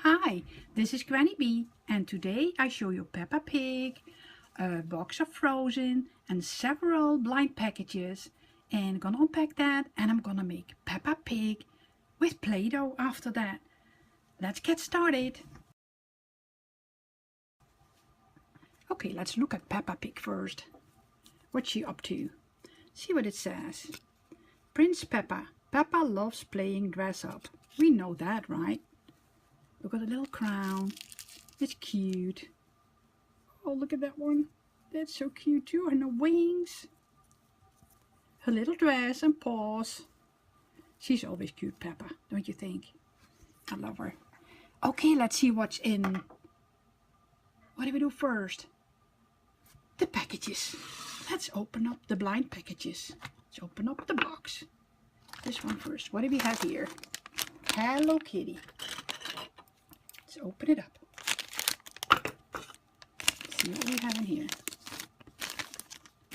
Hi, this is Granny B, and today I show you Peppa Pig, a box of Frozen, and several blind packages. And I'm gonna unpack that, and I'm gonna make Peppa Pig with Play-Doh after that. Let's get started. Okay, let's look at Peppa Pig first. What's she up to? See what it says. Prince Peppa. Peppa loves playing dress up. We know that, right? Look at the little crown. It's cute. Oh, look at that one. That's so cute too. And the wings. Her little dress and paws. She's always cute, Peppa, don't you think? I love her. Okay, let's see what's in. What do we do first? The packages. Let's open up the blind packages. Let's open up the box. This one first. What do we have here? Hello Kitty. Let's open it up. See what we have in here.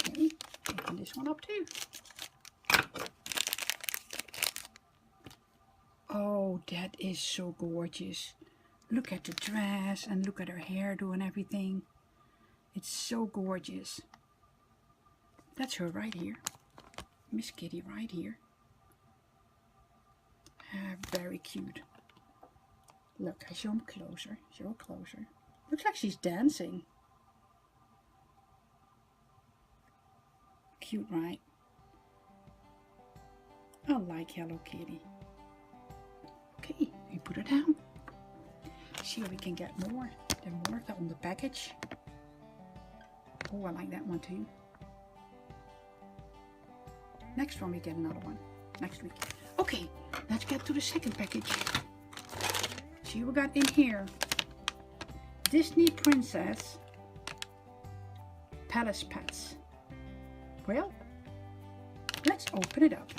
Okay, open this one up too. Oh, that is so gorgeous. Look at the dress and look at her hairdo and everything. It's so gorgeous. That's her right here. Miss Kitty right here. Very cute. Look, I show him closer. Show her closer. Looks like she's dancing. Cute, right? I like Hello Kitty. Okay, we put her down. See if we can get more. There are more on the package. Oh, I like that one too. Next one we get another one. Next week. Okay, let's get to the second package. See what we got in here. Disney Princess Palace Pets. Well, let's open it up.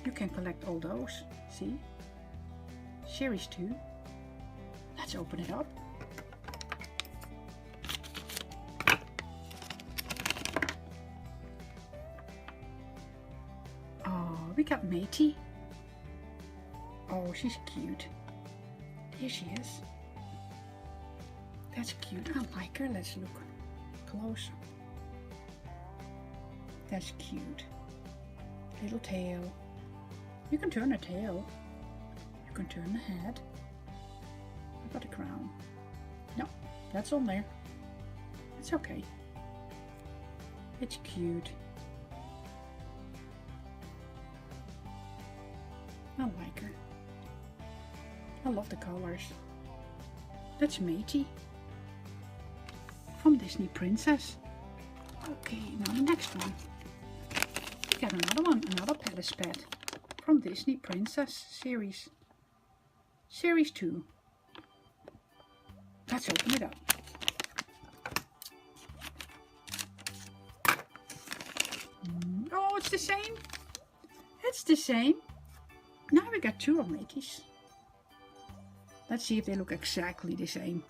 You can collect all those. See? Series 2. Let's open it up. Oh, we got Matey. Oh, she's cute. Here she is. That's cute. I like her. Let's look closer. That's cute. Little tail. You can turn the tail. You can turn the head. What about the crown? No, that's on there. It's okay. It's cute. I like her. I love the colors. That's Matey from Disney Princess. Okay, now the next one. We got another one, another Palace Pet from Disney Princess series. Series 2. Let's open it up. Oh, it's the same. It's the same. Now we got 2 of Makeys. Let's see if they look exactly the same.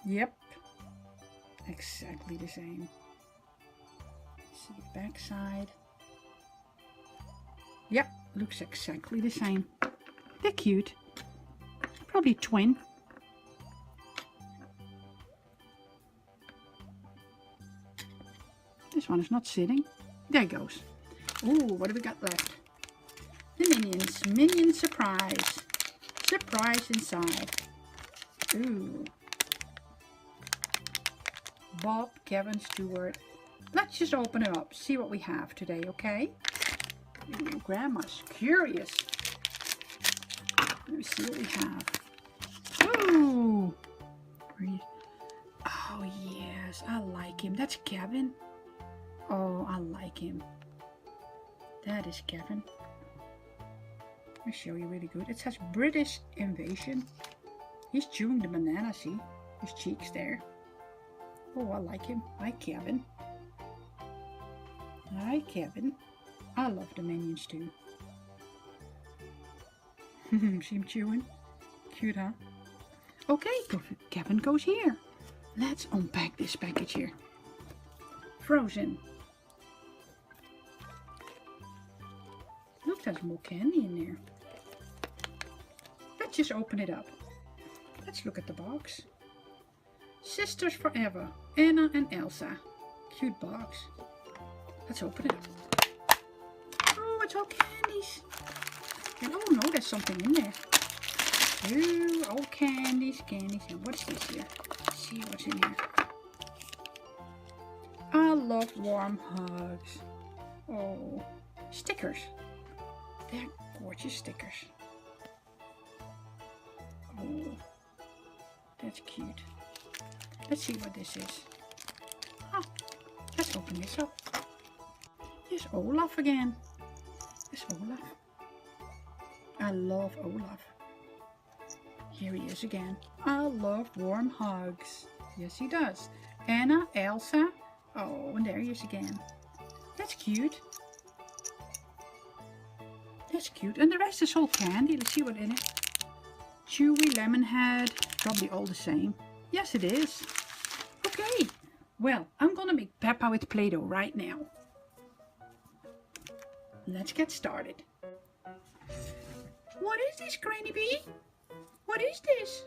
Yep. Exactly the same. See the back side. Yep, looks exactly the same. They're cute. Probably twin. This one is not sitting. There it goes. Ooh, what do we got left? The Minions. Minion surprise. Surprise inside. Ooh. Bob, Kevin, Stuart. Let's just open it up. See what we have today, okay? Ooh, Grandma's curious. Let me see what we have. Ooh. Oh, yes. I like him. That's Kevin. Oh, I like him. That is Kevin. I'll show you really good. It says British Invasion. He's chewing the banana, see? His cheeks there. Oh, I like him. Hi, Kevin. Hi, Kevin. I love the Minions too. See him chewing? Cute, huh? Okay, Kevin goes here. Let's unpack this package here. Frozen. has more candy in there. Let's just open it up. Let's look at the box. Sisters Forever, Anna and Elsa. Cute box. Let's open it up. Oh, it's all candies. And oh no, there's something in there. Ooh, all candies. And what's this here? Let's see what's in here. I love warm hugs. Oh, stickers. They're gorgeous stickers. Oh, that's cute. Let's see what this is. Oh, let's open this up. Here's Olaf again. There's Olaf. I love Olaf. Here he is again. I love warm hugs. Yes, he does. Anna, Elsa. Oh, and there he is again. That's cute. That's cute. And the rest is all candy. Let's see what's in it. Chewy lemon head. Probably all the same. Yes, it is. Okay. Well, I'm gonna make Peppa with Play-Doh right now. Let's get started. What is this, Granny Bee? What is this?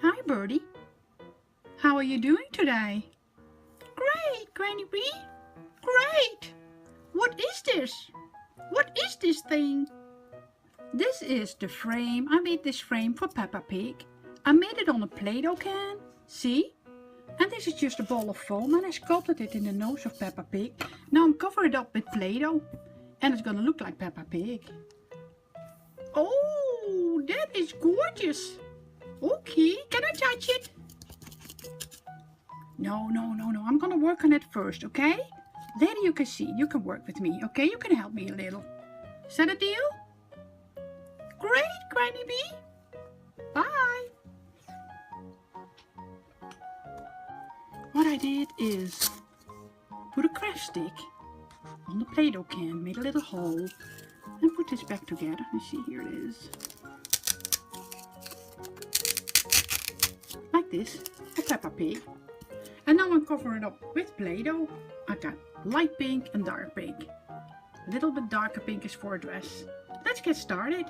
Hi, Birdie. How are you doing today? Great, Granny Bee. Great. What is this? What is this thing? This is the frame. I made this frame for Peppa Pig. I made it on a Play-Doh can. See? And this is just a ball of foam and I sculpted it in the nose of Peppa Pig. Now I'm covering it up with Play-Doh. And it's gonna look like Peppa Pig. Oh, that is gorgeous. Okay, can I touch it? No. I'm gonna work on it first, okay? Later you can see. You can work with me, okay? You can help me a little. Is that a deal? Great, Granny Bee. Bye. What I did is put a craft stick on the Play-Doh can, made a little hole, and put this back together. You see, here it is. Like this, for Peppa Pig. And now I'm covering it up with Play-Doh. I got light pink and dark pink. A little bit darker pink is for a dress. Let's get started.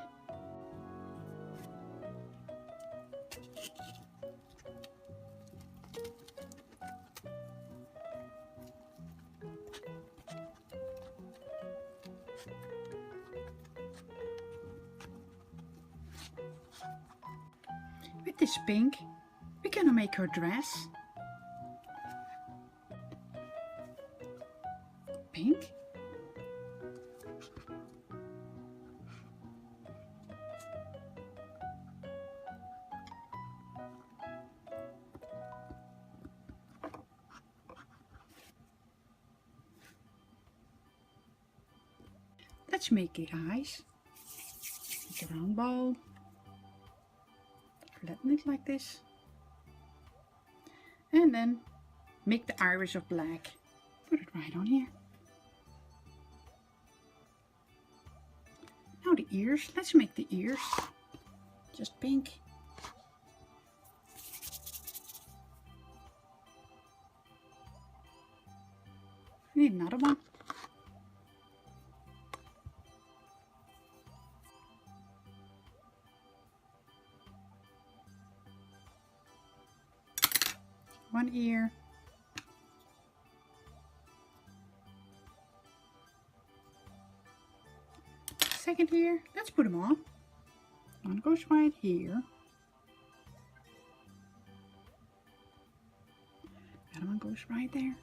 With this pink, we're gonna make her dress. Pink. Let's make the eyes. Make a round ball. Flatten it like this. And then make the iris of black. Put it right on here. Now the ears. Let's make the ears. Just pink. Need another one. One ear. Second ear. Let's put them on. One goes right here. The other one goes right there.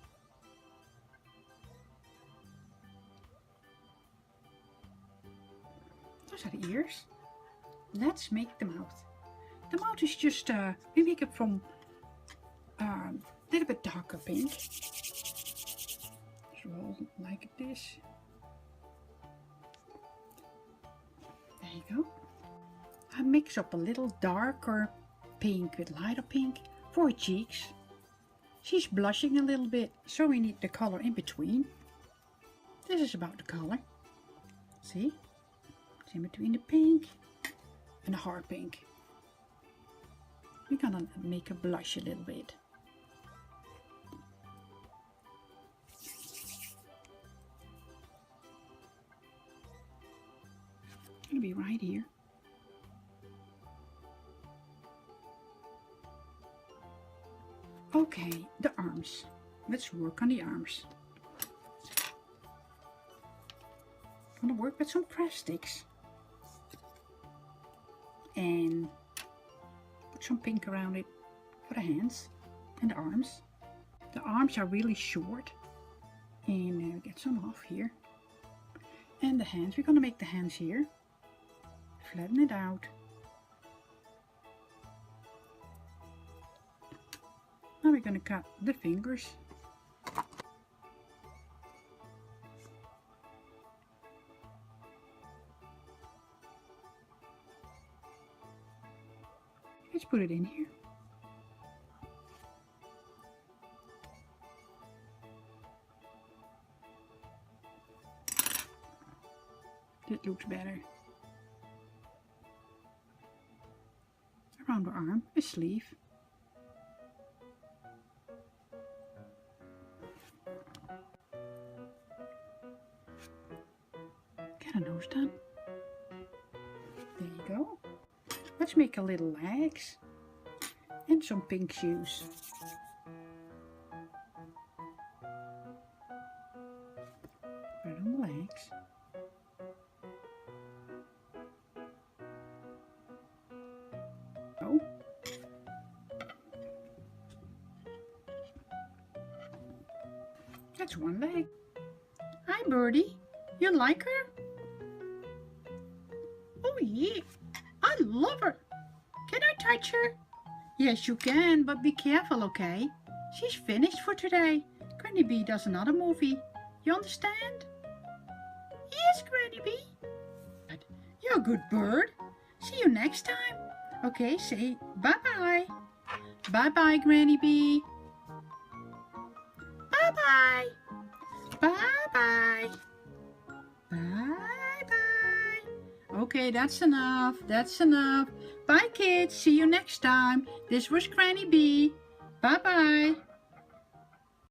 Those are the ears. Let's make the mouth. The mouth is just, we make it from a little bit darker pink. So like this. There you go. I mix up a little darker pink with lighter pink for her cheeks. She's blushing a little bit, so we need the color in between. This is about the color. See? It's in between the pink and the hard pink. We're gonna make her blush a little bit. Gonna be right here. Okay, the arms. Let's work on the arms. Gonna work with some craft sticks. And put some pink around it for the hands and the arms. The arms are really short. And get some off here. And the hands, we're gonna make the hands here. Flatten it out. Now we're gonna cut the fingers. Let's put it in here. That looks better. Around the arm, a sleeve. Get a nose done. There you go. Let's make a little legs and some pink shoes. Right on the legs. Oh. That's one leg. Hi, Birdie. You like her? Oh, yeah. I love her. Can I touch her? Yes, you can, but be careful, okay? She's finished for today. Granny Bee does another movie. You understand? Yes, Granny Bee. You're a good bird. See you next time. Okay, say bye-bye. Bye-bye, Granny Bee. Bye-bye. Bye-bye. Bye-bye. Okay, that's enough. That's enough. Bye, kids. See you next time. This was Granny Bee. Bye-bye.